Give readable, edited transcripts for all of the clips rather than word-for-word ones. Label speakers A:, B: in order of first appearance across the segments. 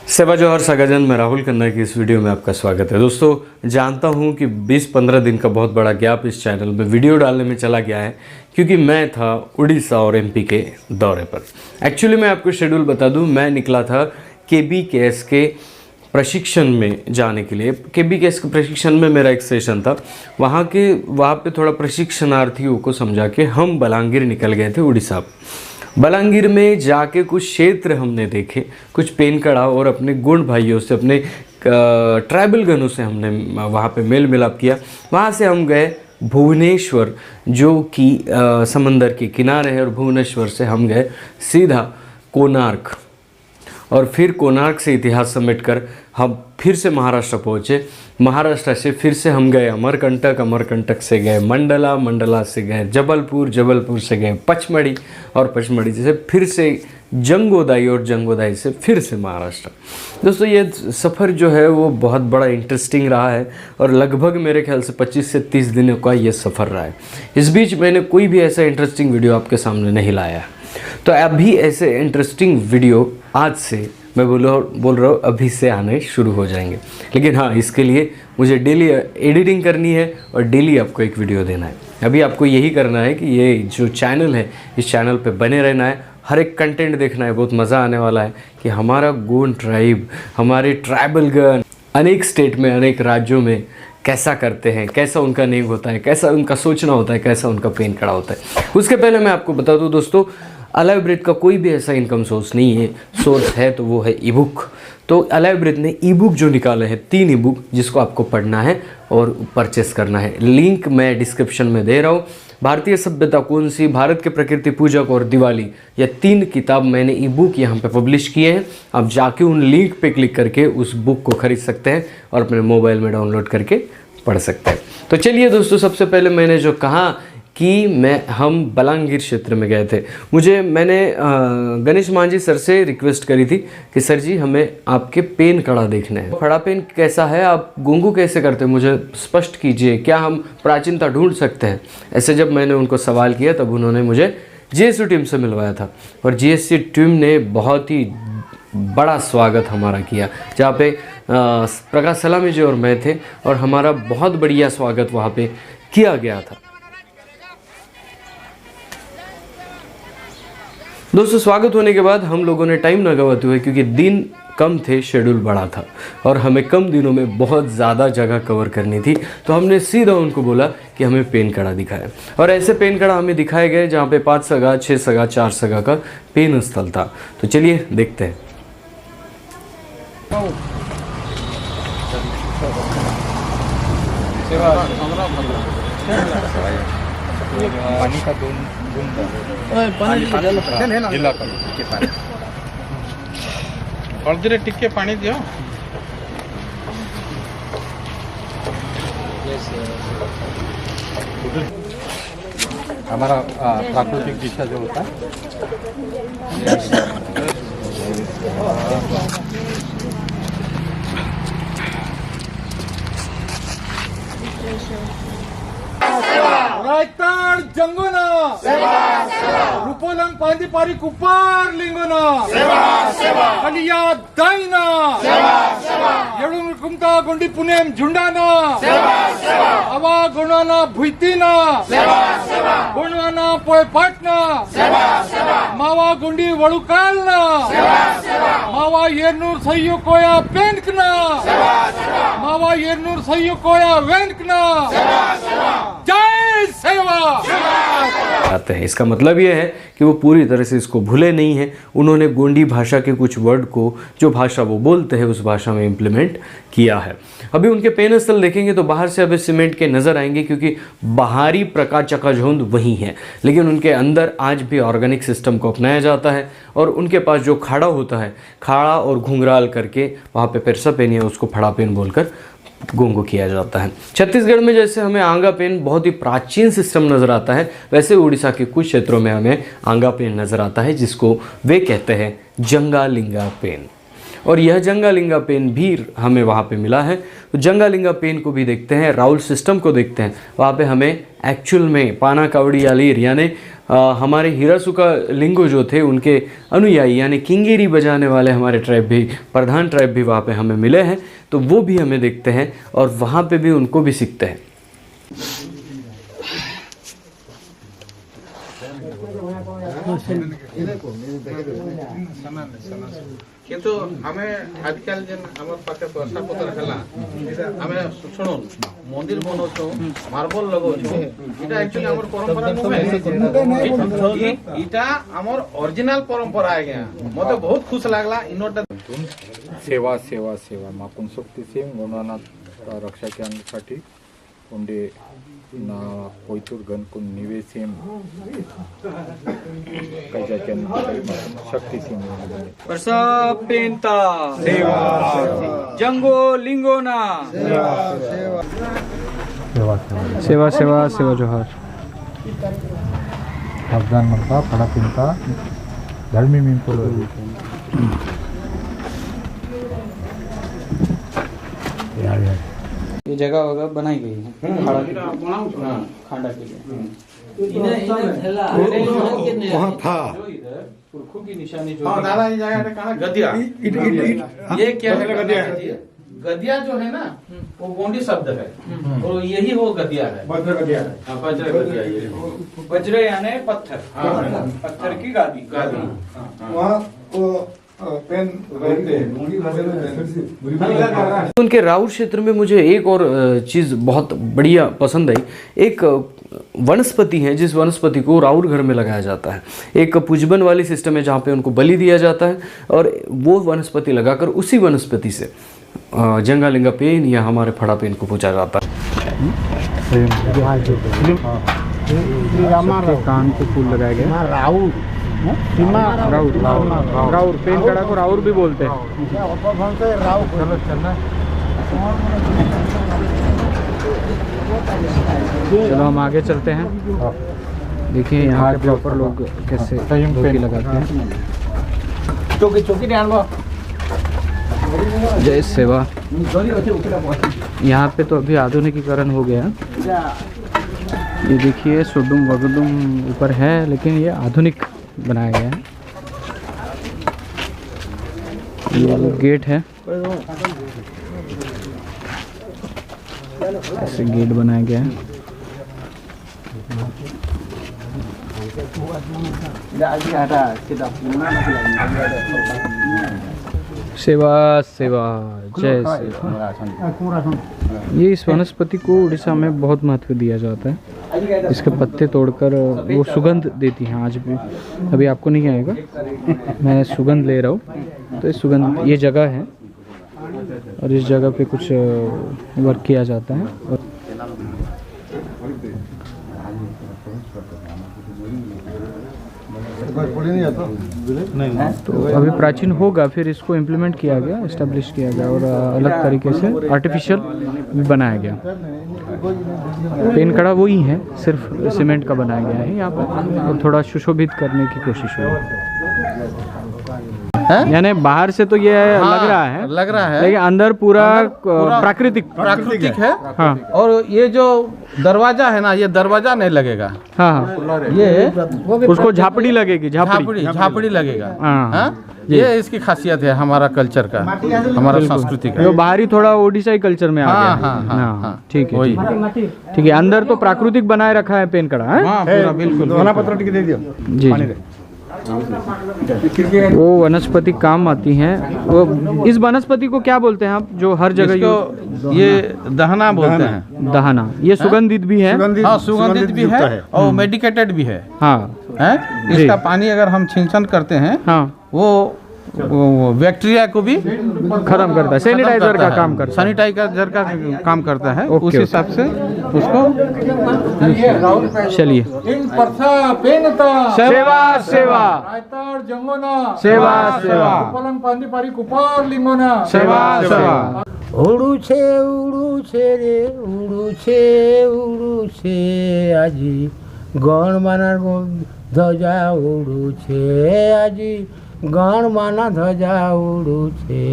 A: सेवा जौहर सागाजन, मैं राहुल खन्ना की इस वीडियो में आपका स्वागत है। दोस्तों, जानता हूं कि 20-15 दिन का बहुत बड़ा गैप इस चैनल में वीडियो डालने में चला गया है क्योंकि मैं था उड़ीसा और एमपी के दौरे पर। एक्चुअली मैं आपको शेड्यूल बता दूं, मैं निकला था केबीकेएस के प्रशिक्षण में जाने के लिए। केबीकेएस के प्रशिक्षण में मेरा एक सेशन था, वहाँ पे थोड़ा प्रशिक्षणार्थियों को समझा के हम बलांगीर निकल गए थे उड़ीसा। बलांगीर में जाके कुछ क्षेत्र हमने देखे, कुछ पेनकड़ा और अपने गुण भाइयों से, अपने ट्राइबल गनों से हमने वहाँ पे मेल मिलाप किया। वहाँ से हम गए भुवनेश्वर, जो कि समंदर के किनारे है, और भुवनेश्वर से हम गए सीधा कोणार्क, और फिर कोणार्क से इतिहास समेटकर हम फिर से महाराष्ट्र पहुँचे। महाराष्ट्र से फिर से हम गए अमरकंटक, अमरकंटक से गए मंडला, मंडला से गए जबलपुर, जबलपुर से गए पचमढ़ी, और पचमढ़ी से फिर से जंगोदाई, और जंगोदाई से फिर से महाराष्ट्र। दोस्तों, ये सफ़र जो है वो बहुत बड़ा इंटरेस्टिंग रहा है, और लगभग मेरे ख्याल से 25 से 30 दिनों का ये सफ़र रहा है। इस बीच मैंने कोई भी ऐसा इंटरेस्टिंग वीडियो आपके सामने नहीं लाया, तो अभी ऐसे इंटरेस्टिंग वीडियो आज से मैं बोल रहा हूँ अभी से आने शुरू हो जाएंगे। लेकिन हाँ, इसके लिए मुझे डेली एडिटिंग करनी है और डेली आपको एक वीडियो देना है। अभी आपको यही करना है कि ये जो चैनल है, इस चैनल पे बने रहना है, हर एक कंटेंट देखना है। बहुत मज़ा आने वाला है कि हमारा गोंड ट्राइब, हमारे ट्राइबल गन अनेक स्टेट में, अनेक राज्यों में कैसा करते हैं, कैसा उनका नेम होता है, कैसा उनका सोचना होता है, कैसा उनका पेन कड़ा होता है। उसके पहले मैं आपको बता दूँ दोस्तों, अलाइव ब्रेथ का कोई भी ऐसा इनकम सोर्स नहीं है। सोर्स है तो वो है ई बुक। तो अलाइव ब्रेथ ने ई बुक जो निकाले हैं, 3 ई बुक, जिसको आपको पढ़ना है और परचेस करना है। लिंक मैं डिस्क्रिप्शन में दे रहा हूँ। भारतीय सभ्यता कौन सी, भारत के प्रकृति पूजक और दिवाली, यह 3 किताब मैंने ई बुक यहाँ पे पब्लिश किए हैं। आप जाके उन लिंक पे क्लिक करके उस बुक को खरीद सकते हैं और अपने मोबाइल में डाउनलोड करके पढ़ सकते हैं। तो चलिए दोस्तों, सबसे पहले मैंने जो कहा कि हम बलांगीर क्षेत्र में गए थे। मैंने गणेश मांझी सर से रिक्वेस्ट करी थी कि सर जी, हमें आपके पेन कड़ा देखने हैं। खड़ा पेन कैसा है, आप गुंगू कैसे करते हैं, मुझे स्पष्ट कीजिए, क्या हम प्राचीनता ढूंढ सकते हैं। ऐसे जब मैंने उनको सवाल किया तब उन्होंने मुझे जीएसटी टीम से मिलवाया था, और जीएसटी टीम ने बहुत ही बड़ा स्वागत हमारा किया, जहाँ पे प्रकाश सलामी जी और मैं थे, और हमारा बहुत बढ़िया स्वागत वहाँ पे किया गया था। दोस्तों, स्वागत होने के बाद हम लोगों ने टाइम न गवाते हुए, क्योंकि दिन कम थे, शेड्यूल बड़ा था और हमें कम दिनों में बहुत ज़्यादा जगह कवर करनी थी, तो हमने सीधा उनको बोला कि हमें पेन कड़ा दिखाएं। और ऐसे पेन कड़ा हमें दिखाए गए जहाँ पे 5 सगा, 6 सगा, 4 सगा का पेन स्थल था। तो चलिए देखते हैं।
B: पानी का हल्दी टिके पानी दियो। हमारा प्राकृतिक दिशा जो होता है, रायताड़ जंगोना रूपोलंग पांदीपारी कुप्पार लिंगोना कलिया दाइना येळूर कुमता गुंडी पुनेम झुंडाना अवा गुणाना भुईतीना गुणवाना पोय पाटना मावा गुंडी वळुकालना मावा येरनूर सय्यू कोया पेंकना मावा येरनूर सय्यू कोया वेंकना। जय सेवा
A: आते हैं। इसका मतलब ये है कि वो पूरी तरह से इसको भूले नहीं हैं। उन्होंने गोंडी भाषा के कुछ वर्ड को, जो भाषा वो बोलते हैं, उस भाषा में इम्प्लीमेंट किया है। अभी उनके पेन स्थल देखेंगे तो बाहर से अभी सीमेंट के नज़र आएंगे, क्योंकि बाहरी प्रकाश चकाचौंध वही है, लेकिन उनके अंदर आज भी ऑर्गेनिक सिस्टम को अपनाया जाता है। और उनके पास जो खाड़ा होता है, खाड़ा और घुंघराल करके वहाँ पे पेरसा पेन या उसको फड़ा पेन बोलकर गोंगो किया जाता है। छत्तीसगढ़ में जैसे हमें आंगा पेन बहुत ही प्राचीन सिस्टम नज़र आता है, वैसे उड़ीसा के कुछ क्षेत्रों में हमें आंगा पेन नज़र आता है, जिसको वे कहते हैं जंगालिंगा पेन। और यह जंगालिंगा पेन भी हमें वहाँ पे मिला है। तो जंगालिंगा पेन को भी देखते हैं, राउल सिस्टम को देखते हैं। वहाँ पे हमें एक्चुअल में पाना कावड़ी यालीर यानी हमारे हिरासुका लिंगो जो थे उनके अनुयायी यानी किंगेरी बजाने वाले हमारे ट्राइब भी, प्रधान ट्राइब भी वहाँ पे हमें मिले हैं, तो वो भी हमें देखते हैं और वहाँ पे भी उनको भी सीखते हैं।
C: किंतु हमें आजकल जेन हमर पाखे पैसा पत्र हला हमें सुनो मंदिर बनोछो मार्बल लगोछो इटा एक्चुअली हमर परंपरा नुहे इटा हमर ओरिजिनल परंपरा है गया मते बहुत खुश लागला इनोटा
B: सेवा सेवा सेवा माकून शक्ती सिंग गणनाथ रक्षा करण्यासाठी कोंडे ना कोयतूर गणकुन निवेसिम कैजाचन शक्ती सिंग
D: वर्षा पेंता सेवा जंगो लिंगोना
B: सेवा
D: सेवा जोहार
B: अफगान मनपा फड़ा पिंता धर्मी मिंपुर
D: ये जगह वगैरह बनाई गई है खाड़ा के लिए
E: वहाँ था
D: पुरखों की निशानी जो
C: हां दादा ये जगह पे कहां गदिया ये क्या है गदिया गदिया जो है ना वो गोंडी शब्द है और यही वो गदिया है
E: वज्र गदिया
C: हां वज्र गदिया ये
D: वज्र यानी पत्थर पत्थर की गादी
E: वहाँ वो पेन रहते हैं
A: उनके राउर क्षेत्र में मुझे एक और चीज़ बहुत बढ़िया पसंद आई। एक वनस्पति है जिस वनस्पति को राउर घर में लगाया जाता है। एक पूजबन वाली सिस्टम है जहाँ पे उनको बलि दिया जाता है और वो वनस्पति लगाकर उसी वनस्पति से जंगालिंगा पेन या हमारे फड़ा पेन को पूजा जाता है।
D: कान को फूल लगाया गया राउर राउर पेन कड़ा को राउर भी बोलते हैं। चलो हम आगे चलते हैं। देखिए यहाँ के प्रॉपर लोग कैसे डोकी लगाते हैं। जय सेवा। यहाँ पे तो अभी आधुनिकीकरण हो गया। ये देखिए सुडुम वगुडुम ऊपर है लेकिन ये आधुनिक बनाया गया है। ये गेट है, ऐसे गेट बनाया गया है। सेवा सेवा जय सेवा। ये इस वनस्पति को उड़ीसा में बहुत महत्व दिया जाता है। इसके पत्ते तोड़कर वो सुगंध देती हैं आज भी। अभी आपको नहीं आएगा, मैं सुगंध ले रहा हूँ। तो इस सुगंध, ये जगह है और इस जगह पे कुछ वर्क किया जाता है। तो अभी प्राचीन होगा, फिर इसको इम्प्लीमेंट किया गया, इस्टेब्लिश किया गया और अलग तरीके से आर्टिफिशियल बनाया गया। पेन कड़ा वही है, सिर्फ सीमेंट का बनाया गया है यहाँ पर और थोड़ा सुशोभित करने की कोशिश हुई। यानी बाहर से तो ये लग रहा है लेकिन अंदर पूरा प्राकृतिक
C: है।
D: हाँ।
C: और ये जो दरवाजा है ना, ये दरवाजा नहीं लगेगा।
D: हाँ
C: ये
D: उसको झापड़ी लगेगी,
C: झापड़ी लगेगा।
D: हाँ।
C: ये इसकी खासियत है हमारा कल्चर का, हमारा संस्कृति का।
D: वो बाहरी थोड़ा ओडिशाई कल्चर में आ गया। हाँ, ठीक है ठीक है। अंदर तो प्राकृतिक बनाए रखा है पेन कड़ा।
C: पूरा बिल्कुल।
D: जी वो वनस्पति काम आती हैं। वो इस वनस्पति को क्या बोलते हैं आप, जो हर जगह
C: ये दहना बोलते हैं।
D: दहना। ये सुगंधित भी है।
C: हाँ, सुगंधित भी है और मेडिकेटेड भी है।
D: हाँ
C: है। इसका पानी अगर हम छिंचन करते हैं,
D: हाँ,
C: वो बैक्टीरिया को भी
D: खत्म करता है, सैनिटाइजर का काम करता है।
C: सैनिटाइजर का काम करता है। उस हिसाब से उसको
D: चलिए। सेवा सेवा सेवा सेवा सेवा सेवा।
F: उड़ूछे उड़ूछे रे उड़ूछे उड़ूछे আজি गण माना ध्वजा उड़ूछे আজি गण माना ध्वजा उड़ूछे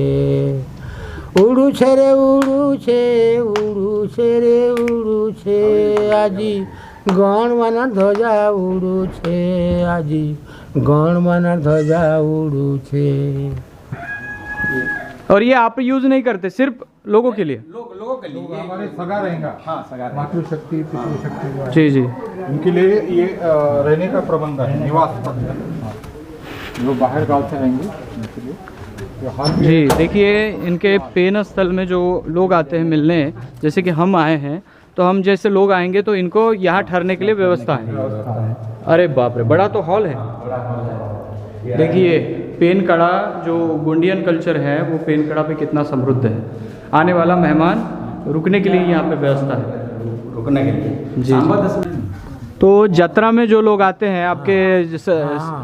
F: उड़ूछे रे उड़ूछे उड़ूछे रे उड़ूछे আজি ગણવાના ધજા ઉડું છે આજી ગણવાના ધજા ઉડું છે.
D: और ये आप यूज नहीं करते, सिर्फ लोगों के लिए?
C: लोगों के लिए
B: हमारे सगा रहेगा,
C: हाँ सगा
B: मातृशक्ति पितृशक्ति जो है,
D: जी जी
B: उनके लिए ये रहने का प्रबंध है, निवास प्रबंध है. जो बाहर गांव से आएंगे उनके लिए जो हाल में
D: जी. देखिए इनके पेन स्थल में जो लोग आते हैं मिलने, जैसे कि हम आए हैं, तो हम जैसे लोग आएंगे तो इनको यहाँ ठहरने के लिए व्यवस्था है. अरे बाप रे, बड़ा तो हॉल है. देखिए पेन कड़ा जो गोंडियन कल्चर है वो पेन कड़ा पे कितना समृद्ध है. आने वाला मेहमान रुकने के लिए यहाँ पे व्यवस्था है.
C: रुकने के लिए
D: जी. तो यात्रा में जो लोग आते हैं आपके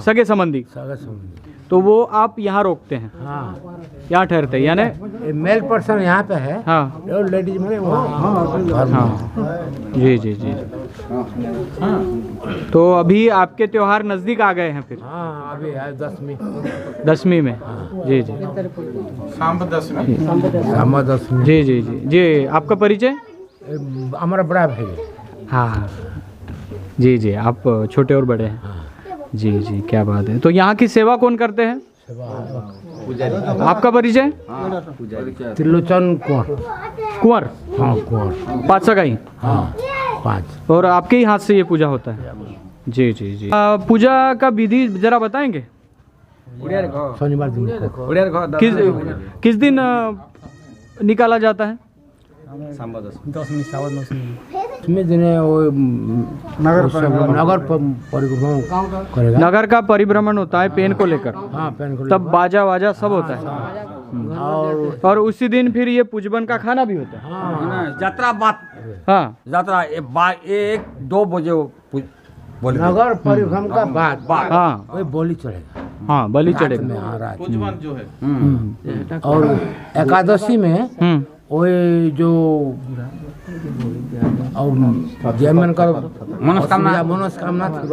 D: सगे संबंधी,
F: સગા સંબંધી.
D: तो वो आप यहाँ रोकते हैं,
F: हाँ
D: यहाँ ठहरते हैं यानी?
F: ये मेल पर्सन यहाँ पे है
D: हाँ
F: और लेडीज में वहाँ.
D: हाँ जी जी जी. तो अभी आपके त्योहार नज़दीक आ गए हैं फिर
F: हाँ अभी है 10वीं
D: 10वीं में? जी जी
C: शाम 10 में
F: सामा 10वीं.
D: जी जी जी जी. आपका परिचय?
F: हमारा बड़ा भाई है.
D: हाँ जी जी. आप छोटे और बड़े हैं? जी जी, क्या बात है. तो यहाँ की सेवा कौन करते हैं? आपका परिचय?
F: त्रिलोचन कुंवर.
D: कुंवर?
F: हाँ कुंवर.
D: 5 सगाई?
F: हाँ 5.
D: और आपके ही हाथ से ये पूजा होता है? जी जी जी. पूजा का विधि जरा बताएंगे?
F: शनिवार दिन को.
D: किस दिन निकाला जाता है?
F: इसमें दिन वो नगर परिक्रमा करेगा.
D: नगर का परिभ्रमण होता है पेन को लेकर,
F: हाँ पेन को.
D: तब बाजा वाजा सब होता है. और उसी दिन फिर ये पूजबन का खाना भी होता है.
G: यात्रा बात
D: हाँ
G: यात्रा 1-2 बजे
F: नगर परिक्रमा का बाद
D: हाँ
F: वही बोली चढ़ेगा.
D: हाँ बलि
F: में
D: चढ़ेगा.
F: हाँ रात में.
C: पूजवन जो है
F: और एकादशी में वही जो और जयमन का मनोकामना थी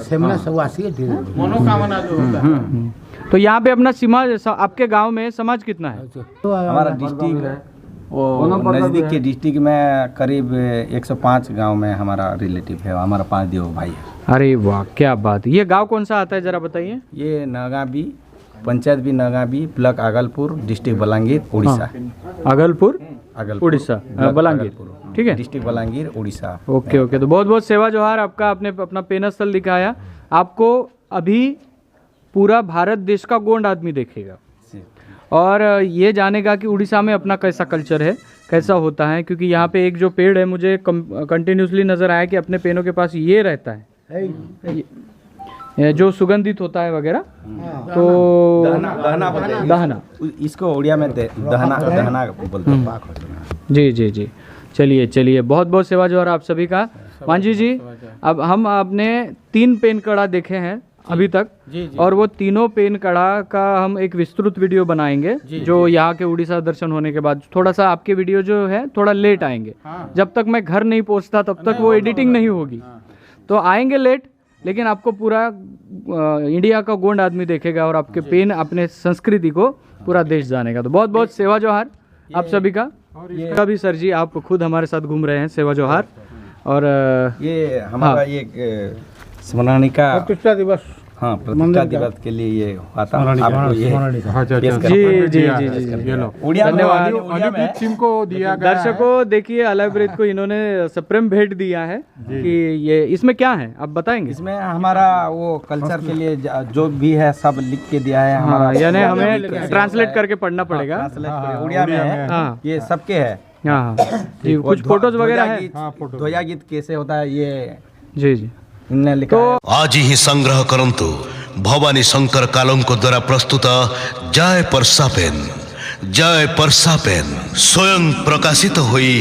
F: सेमना सब आसी है.
C: मनोकामना जो होता है.
D: तो यहाँ पे अपना समाज, आपके गांव में समाज कितना है?
H: हमारा डिस्ट्रिक्ट वो नज़दीक के डिस्ट्रिक्ट में करीब 105 गांव में हमारा रिलेटिव है. हमारा 5 देव भाई है.
D: अरे वाह क्या बात. ये गांव कौन सा आता है जरा बताइए?
H: ये नगाबी पंचायत भी Nagabi, block Agalpur, district Balangir, Orissa.
D: Agalpur
H: Agalpur
D: Orissa,
H: block
D: Balangir.
H: Agalpur,
D: ठीक है.
H: District Balangir Orissa.
D: Okay okay. तो बहुत बहुत सेवा जोहार. आपका आपने अपना पेन स्थल दिखाया. आपको अभी पूरा भारत देश का गोंड आदमी देखेगा और ये जानेगा कि उड़ीसा में अपना कैसा कल्चर है, कैसा होता है. क्योंकि यहाँ पे एक जो पेड़ है मुझे कंटिन्यूसली नज़र आया कि अपने पेनों के पास ये रहता है, ये जो सुगंधित होता है वगैरह. तो दहना
H: इसको उड़िया में दहना बोलते हैं.
D: जी जी जी. चलिए चलिए, बहुत बहुत सेवा जोहार आप सभी का. मांझी जी, अब हम आपने 3 पेन कड़ा देखे हैं अभी तक, और वो तीनों पेन कड़ा का हम एक विस्तृत वीडियो बनाएंगे जो यहाँ के उड़ीसा दर्शन होने के बाद. थोड़ा सा आपके वीडियो जो है थोड़ा लेट आएंगे. जब तक मैं घर नहीं पहुँचता तब तक वो एडिटिंग नहीं होगी, तो आएंगे लेट, लेकिन आपको पूरा इंडिया का गोंड आदमी देखेगा और आपके पेन अपने संस्कृति को पूरा देश जानेगा. तो बहुत बहुत सेवा जोहार आप सभी का. इसका भी सर जी आप खुद हमारे साथ घूम रहे हैं, सेवा जोहार. और
H: ये हमारा ये स्मरणिका
F: प्रतिष्ठा दिवस.
H: हाँ प्रतिष्ठा दिवस के लिए ये हुआ था. आपको ये पेश कर-
D: जी जी जी जी.
H: उड़िया में
D: धन्यवाद.
H: उड़िया में
B: टीम को दिया गया है.
D: दर्शकों देखिए अलाइब्रेरी को इन्होंने सप्रेम भेंट दिया है कि ये इसमें क्या है आप बताएंगे?
H: इसमें हमारा वो कल्चर के लिए जो भी है सब लिख के दिया है. हमारा
D: हाँ, यानी हमें ट्रांसलेट करके पढ़ना पड़ेगा.
H: ट्रांसलेट करके उड़िया में है.
D: हाँ
H: ये सबके है.
D: हाँ हाँ जी. कुछ फोटोज वगैरह है.
H: ध्वजा गीत कैसे होता है ये
D: जी जी.
H: इनने लिखा है.
I: आज ही संग्रह करंतु भवानी शंकर कालंको द्वारा प्रस्तुत जय परसापेन. जय परसापेन स्वयं प्रकाशित होई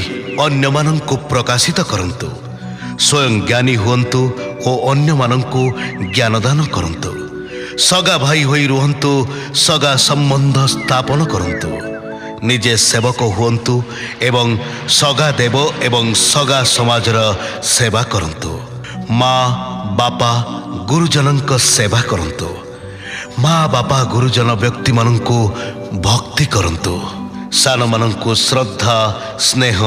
I: अन्य मानंको प्रकाशित करंतु. स्वयं ज्ञानी हुंतु और अन्य मानंको ज्ञानदान करंतु. सगा भाई होई रुहंतु, सगा संबंध स्थापन करंतु. निजे सेवक हुंतु एवं सगा देव एवं सगा समाजर सेवा करंतु. माँ बापा गुरुजनक सेवा करंतु. माँ बापा गुरुजन व्यक्ति मानंको भक्ति करंतु. सान मानंको श्रद्धा स्नेह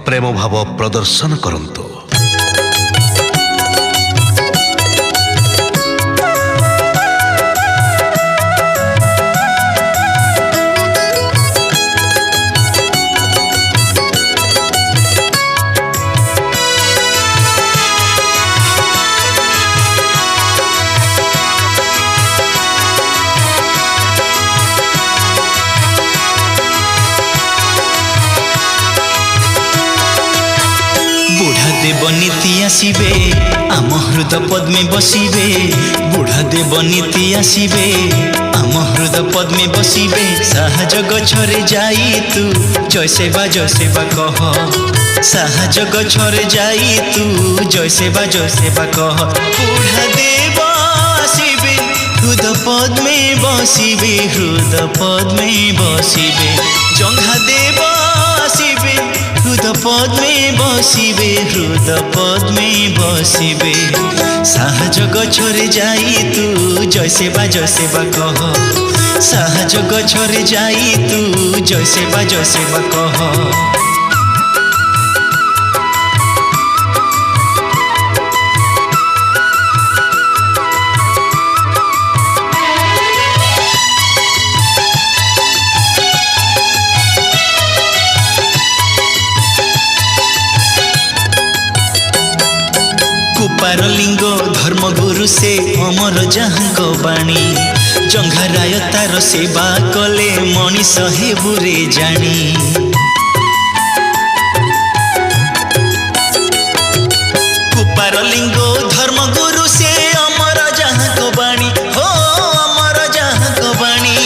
I: प्रेम भाव प्रदर्शन करंतु.
J: आसीबे आम हृद पद्मे बसिबे बुढ़ा देव नीति आसीबे आम हृद पद्मे बसिबे साहज गछरे जाई तू जय सेवा कह साहज गछरे जाई तू जय सेवा कह बुढ़ा देव आसीबे हृद पद्मे बसिबे हृद पद्मे बसिबे जंघा देव आसीबे हृद पद्मे बसिबे हृद पद्मे बसिबे साहज गछरे जाई तू जय सेवा कह साहज गछरे जाई तू जय सेवा कह कुपारलिंग धर्मगुरु से अमर जहाँ बाणी जंघाराय तार सेवा कले मनीष हेबुरे जानी कुपारलिंग धर्मगुरु से अमर जहाँ बाणी हो अमर जहाँ बाणी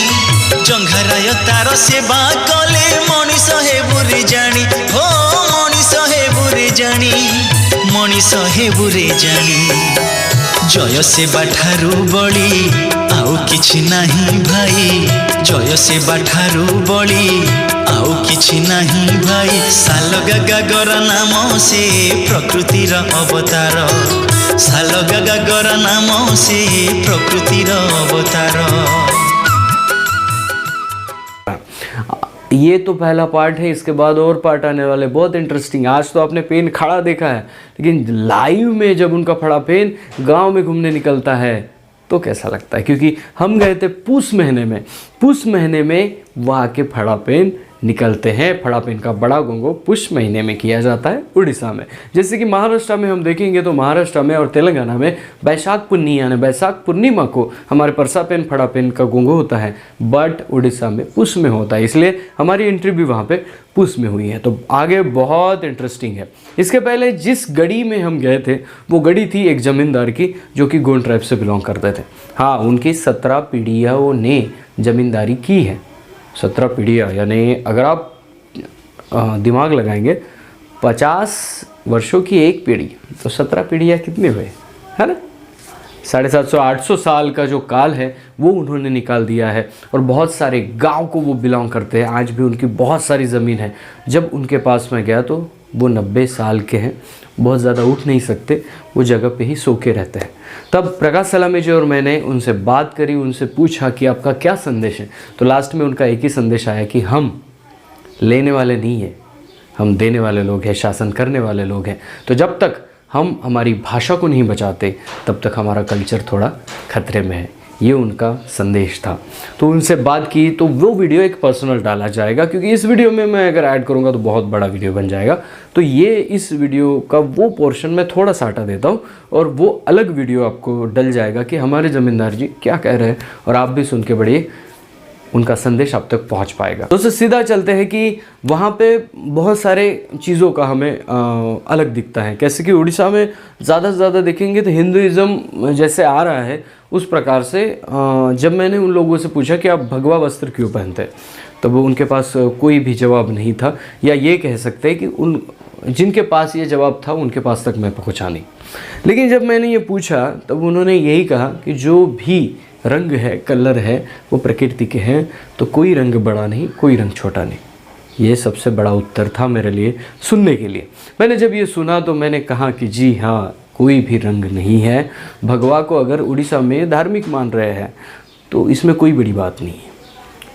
J: जंघाराय तार सेवा कले मनीष हेबुरे जानी हो मनीष हेबुरे जानी मनीष हेबुरे जानी जय सेवा ठारू बड़ी आउ किछि नाही भाई जय सेवा ठारू बड़ी आउ किछि नाही भाई सालगागर नाम से प्रकृतिर अवतार सालगागर नाम से प्रकृतिर अवतार।
A: ये तो पहला पार्ट है, इसके बाद और पार्ट आने वाले बहुत इंटरेस्टिंग। आज तो आपने पेन खड़ा देखा है, लेकिन लाइव में जब उनका खड़ा पेन गांव में घूमने निकलता है तो कैसा लगता है। क्योंकि हम गए थे पूस महीने में वहाँ के फड़ा पेन निकलते हैं। फड़ा पेन का बड़ा गोंगो पुष महीने में किया जाता है उड़ीसा में। जैसे कि महाराष्ट्र में हम देखेंगे तो महाराष्ट्र में और तेलंगाना में बैसाख पुन्नी यानी बैसाख पूर्णिमा को हमारे परसा पेन फड़ा पेन का गोंगो होता है, बट उड़ीसा में पुष में होता है। इसलिए हमारी एंट्री भी वहाँ पे पुष में हुई है। तो आगे बहुत इंटरेस्टिंग है। इसके पहले जिस गढ़ी में हम गए थे वो गढ़ी थी एक ज़मींदार की जो कि गोंड ट्राइब से बिलोंग करते थे। हाँ, उनकी 17 पीढ़ियों ने ज़मींदारी की है। 17 पीढ़ियाँ, यानी अगर आप दिमाग लगाएंगे 50 वर्षों की एक पीढ़ी तो 17 पीढ़ियाँ कितने हुए, है ना। 750-800 साल का जो काल है वो उन्होंने निकाल दिया है। और बहुत सारे गांव को वो बिलोंग करते हैं। आज भी उनकी बहुत सारी ज़मीन है। जब उनके पास में गया तो वो 90 साल के हैं, बहुत ज़्यादा उठ नहीं सकते, वो जगह पे ही सो के रहते हैं। तब प्रकाश सलामी जी और मैंने उनसे बात करी, उनसे पूछा कि आपका क्या संदेश है। तो लास्ट में उनका एक ही संदेश आया कि हम लेने वाले नहीं हैं, हम देने वाले लोग हैं, शासन करने वाले लोग हैं। तो जब तक हम हमारी भाषा को नहीं बचाते तब तक हमारा कल्चर थोड़ा खतरे में है। ये उनका संदेश था। तो उनसे बात की तो वो वीडियो एक पर्सनल डाला जाएगा, क्योंकि इस वीडियो में मैं अगर ऐड करूँगा तो बहुत बड़ा वीडियो बन जाएगा। तो ये इस वीडियो का वो पोर्शन मैं थोड़ा सा हटा देता हूँ और वो अलग वीडियो आपको डल जाएगा कि हमारे ज़मींदार जी क्या कह रहे हैं, और आप भी सुन के बड़े उनका संदेश आप तक पहुंच पाएगा। तो सीधा चलते हैं कि वहाँ पे बहुत सारे चीज़ों का हमें अलग दिखता है। कैसे कि उड़ीसा में ज़्यादा से ज़्यादा देखेंगे तो हिंदुइज़्म जैसे आ रहा है उस प्रकार से। जब मैंने उन लोगों से पूछा कि आप भगवा वस्त्र क्यों पहनते हैं, तो वो उनके पास कोई भी जवाब नहीं था, या ये कह सकते हैं कि उन जिनके पास ये जवाब था उनके पास तक मैं पहुँचा नहीं। लेकिन जब मैंने ये पूछा तब उन्होंने यही कहा कि जो भी रंग है, कलर है, वो प्रकृति के हैं, तो कोई रंग बड़ा नहीं, कोई रंग छोटा नहीं। ये सबसे बड़ा उत्तर था मेरे लिए सुनने के लिए। मैंने जब ये सुना तो मैंने कहा कि जी हाँ, कोई भी रंग नहीं है। भगवा को अगर उड़ीसा में धार्मिक मान रहे हैं तो इसमें कोई बड़ी बात नहीं है।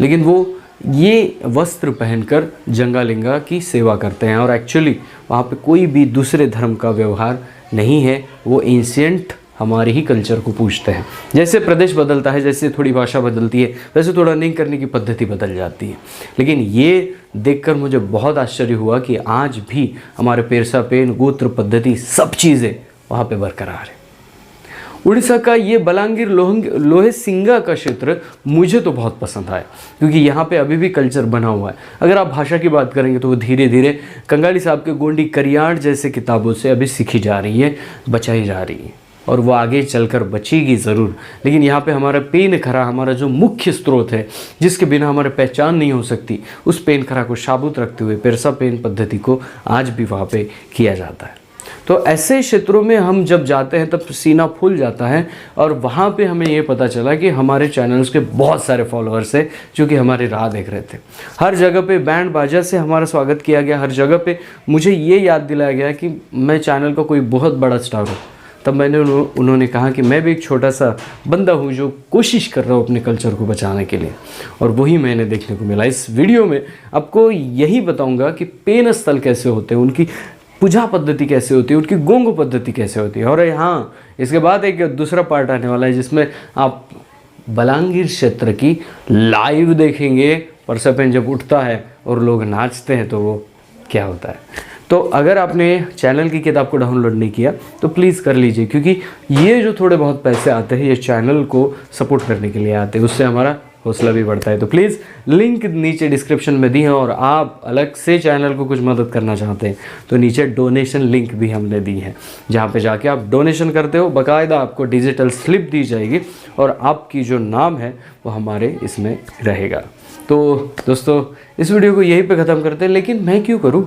A: लेकिन वो ये वस्त्र पहनकर जंगालिंगा की सेवा करते हैं, और एक्चुअली वहाँ पे कोई भी दूसरे धर्म का व्यवहार नहीं है। वो एंशिएंट हमारे ही कल्चर को पूछते हैं। जैसे प्रदेश बदलता है, जैसे थोड़ी भाषा बदलती है, वैसे थोड़ा नहीं करने की पद्धति बदल जाती है। लेकिन ये देखकर मुझे बहुत आश्चर्य हुआ कि आज भी हमारे पेरसा पेन, गोत्र पद्धति, सब चीज़ें वहाँ पे बरकरार है। उड़ीसा का ये बलांगीर लोहे सिंगा का क्षेत्र मुझे तो बहुत पसंद आया, क्योंकि यहाँ पे अभी भी कल्चर बना हुआ है। अगर आप भाषा की बात करेंगे तो वो धीरे धीरे कंगाली साहब के गोंडी करियाड़ जैसे किताबों से अभी सीखी जा रही है, बचाई जा रही है, और वो आगे चलकर बचेगी ज़रूर। लेकिन यहाँ पे हमारा पेन खरा, हमारा जो मुख्य स्रोत है जिसके बिना हमारी पहचान नहीं हो सकती, उस पेन खरा को साबुत रखते हुए पेरसा पेन पद्धति को आज भी वहाँ पे किया जाता है। तो ऐसे क्षेत्रों में हम जब जाते हैं तब सीना फूल जाता है, और वहाँ पे हमें ये पता चला कि हमारे चैनल्स के बहुत सारे फॉलोअर्स हैं जो कि हमारी राह देख रहे थे। हर जगह पे बैंड बाजा से हमारा स्वागत किया गया, हर जगह पे मुझे ये याद दिलाया गया कि मैं चैनल का कोई बहुत बड़ा स्टार हूँ। तब मैंने उन्होंने कहा कि मैं भी एक छोटा सा बंदा हूँ जो कोशिश कर रहा हूँ अपने कल्चर को बचाने के लिए, और वही मैंने देखने को मिला। इस वीडियो में आपको यही बताऊँगा कि पेन स्थल कैसे होते हैं, उनकी पूजा पद्धति कैसे होती है, उनकी गोंगो पद्धति कैसे होती है। और हाँ, इसके बाद एक दूसरा पार्ट आने वाला है जिसमें आप बलांगीर क्षेत्र की लाइव देखेंगे। परसा पेन जब उठता है और लोग नाचते हैं तो वो क्या होता है। तो अगर आपने चैनल की किताब को डाउनलोड नहीं किया तो प्लीज़ कर लीजिए, क्योंकि ये जो थोड़े बहुत पैसे आते हैं ये चैनल को सपोर्ट करने के लिए आते हैं, उससे हमारा हौसला भी बढ़ता है। तो प्लीज़ लिंक नीचे डिस्क्रिप्शन में दी है, और आप अलग से चैनल को कुछ मदद करना चाहते हैं तो नीचे डोनेशन लिंक भी हमने दी है, जहाँ पे जाके आप डोनेशन करते हो, बाकायदा आपको डिजिटल स्लिप दी जाएगी और आपकी जो नाम है वो हमारे इसमें रहेगा। तो दोस्तों, इस वीडियो को यहीं पे ख़त्म करते हैं, लेकिन मैं क्यों करूँ,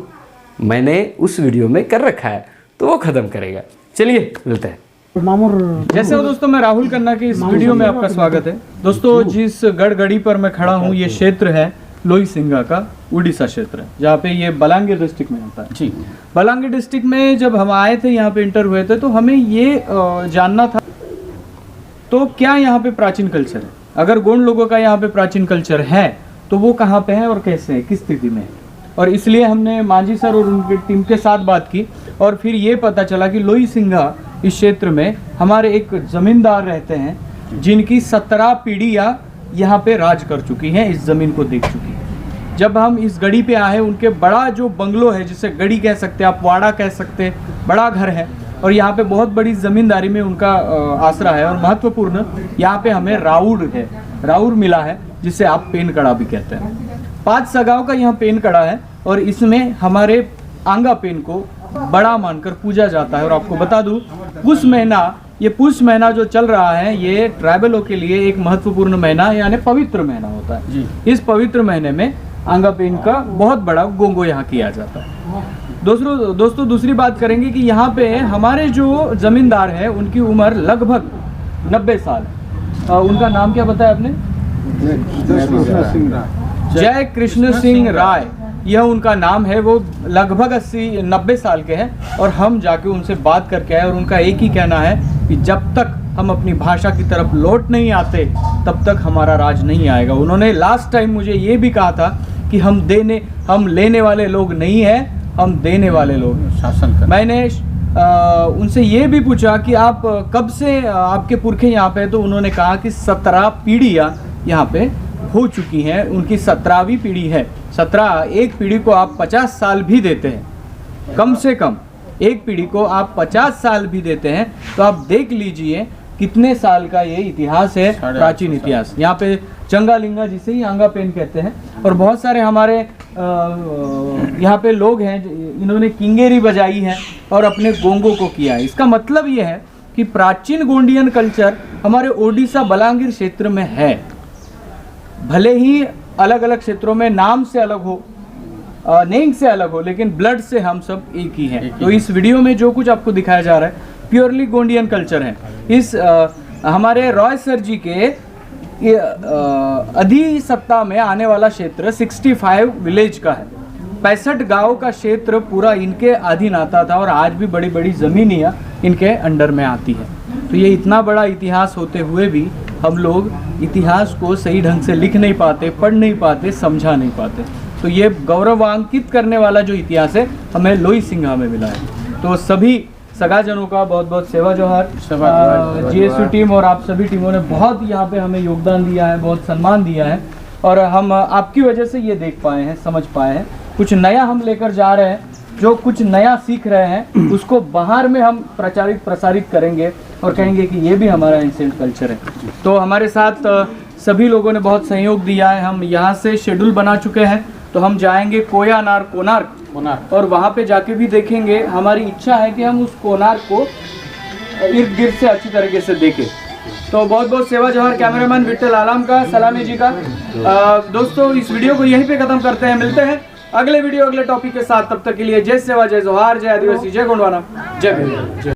A: मैंने उस वीडियो में कर रखा है तो वो ख़त्म करेगा। चलिए मिलते हैं।
D: जैसे हो दोस्तों, मैं राहुल खन्ना के इस वीडियो में आपका स्वागत है। दोस्तों, जिस गढ़गड़ी पर मैं खड़ा हूँ ये क्षेत्र है लोई सिंगा का उड़ीसा क्षेत्र है, जहाँ पे ये बलांगीर डिस्ट्रिक्ट में आता है। जी, बलांगीर डिस्ट्रिक्ट में जब हम आए थे, यहाँ पे इंटर हुए थे, तो हमें ये जानना था तो क्या यहाँ पे प्राचीन कल्चर है। अगर गोंड लोगों का यहाँ पे प्राचीन कल्चर है तो वो कहाँ पे है और कैसे है, किस स्थिति में है। और इसलिए हमने मांझी सर और उनकी टीम के साथ बात की, और फिर ये पता चला कि लोई सिंगा इस क्षेत्र में हमारे एक जमींदार रहते हैं जिनकी 17 पीढ़ियाँ यहाँ पे राज कर चुकी हैं, इस ज़मीन को देख चुकी हैं। जब हम इस गढ़ी पे आए, उनके बड़ा जो बंगलो है, जिसे गढ़ी कह सकते हैं आप, वाड़ा कह सकते हैं, बड़ा घर है, और यहाँ पे बहुत बड़ी ज़मींदारी में उनका आसरा है। और महत्वपूर्ण यहाँ पे हमें राउर मिला है, जिसे आप पेन कड़ा भी कहते हैं। 5 सगाओं का यहाँ पेन कड़ा है, और इसमें हमारे आंगा पेन को बड़ा मानकर पूजा जाता है। और आपको बता दूं, पुष महीना जो चल रहा है, ये ट्राइबलों के लिए एक महत्वपूर्ण महीना यानी पवित्र महीना होता है जी। इस पवित्र महीने में आंगा पेन का बहुत बड़ा गोंगो यहाँ किया जाता है। दोस्तों दूसरी बात करेंगे कि यहाँ पे हमारे जो जमींदार है उनकी उम्र लगभग 90 साल है। उनका नाम क्या बताया आपने? जय कृष्ण सिंह राय, यह उनका नाम है। वो लगभग 80-90 साल के हैं, और हम जाके उनसे बात करके आए, और उनका एक ही कहना है कि जब तक हम अपनी भाषा की तरफ लौट नहीं आते तब तक हमारा राज नहीं आएगा। उन्होंने लास्ट टाइम मुझे ये भी कहा था कि हम लेने वाले लोग नहीं हैं, हम देने वाले लोग हैं, शासन कर। मैंने उनसे ये भी पूछा कि आप कब से आपके पुरखे यहाँ पे, तो उन्होंने कहा कि 17 पीढ़ियाँ यहाँ पे हो चुकी हैं, उनकी 17वीं पीढ़ी है। 17, एक पीढ़ी को आप 50 साल भी देते हैं, कम से कम एक पीढ़ी को आप 50 साल भी देते हैं, तो आप देख लीजिए कितने साल का ये इतिहास है, प्राचीन इतिहास। यहाँ पे चंगालिंगा, जिसे ही आंगा पेन कहते हैं, और बहुत सारे हमारे यहाँ पे लोग हैं इन्होंने किंगेरी बजाई है और अपने गोंगो को किया है। इसका मतलब ये है कि प्राचीन गोंडियन कल्चर हमारे ओडिशा बलांगीर क्षेत्र में है। भले ही अलग अलग क्षेत्रों में नाम से अलग हो, नेम से अलग हो, लेकिन ब्लड से हम सब एक ही हैं। तो इस वीडियो में जो कुछ आपको दिखाया जा रहा है प्योरली गोंडियन कल्चर है। इस हमारे रॉय सर जी के अधिसत्ता में आने वाला क्षेत्र 65 विलेज का है। 65 गांव का क्षेत्र पूरा इनके अधीन आता था, और आज भी बड़ी बड़ी ज़मीनियाँ इनके अंडर में आती है। तो ये इतना बड़ा इतिहास होते हुए भी हम लोग इतिहास को सही ढंग से लिख नहीं पाते, पढ़ नहीं पाते, समझा नहीं पाते। तो ये गौरवान्वित करने वाला जो इतिहास है हमें लोई सिंगा में मिला है। तो सभी सगाजनों का बहुत बहुत सेवा जोहार। GSU टीम और आप सभी टीमों ने बहुत यहाँ पे हमें योगदान दिया है, बहुत सम्मान दिया है, और हम आपकी वजह से ये देख पाए हैं, समझ पाए हैं। कुछ नया हम लेकर जा रहे हैं, जो कुछ नया सीख रहे हैं उसको बाहर में हम प्रसारित करेंगे। और कहेंगे कि ये भी हमारा एंशिएंट कल्चर है। तो हमारे साथ सभी लोगों ने बहुत सहयोग दिया है। हम यहाँ से शेड्यूल बना चुके हैं, तो हम जाएंगे कोणार्क और वहाँ पे जाके भी देखेंगे। हमारी इच्छा है कि हम उस कोणार्क को इर्द गिर्द से अच्छी तरीके से देखें। तो बहुत बहुत सेवा जौहर कैमरामैन विट्ठल आलम का, सलामी जी का। दोस्तों इस वीडियो को यहीं पे ख़त्म करते हैं, मिलते हैं अगले वीडियो अगले टॉपिक के साथ। तब तक के लिए जय सेवा, जय जोहार, जय आदिवासी, जय गोंडवाना, जय भीम।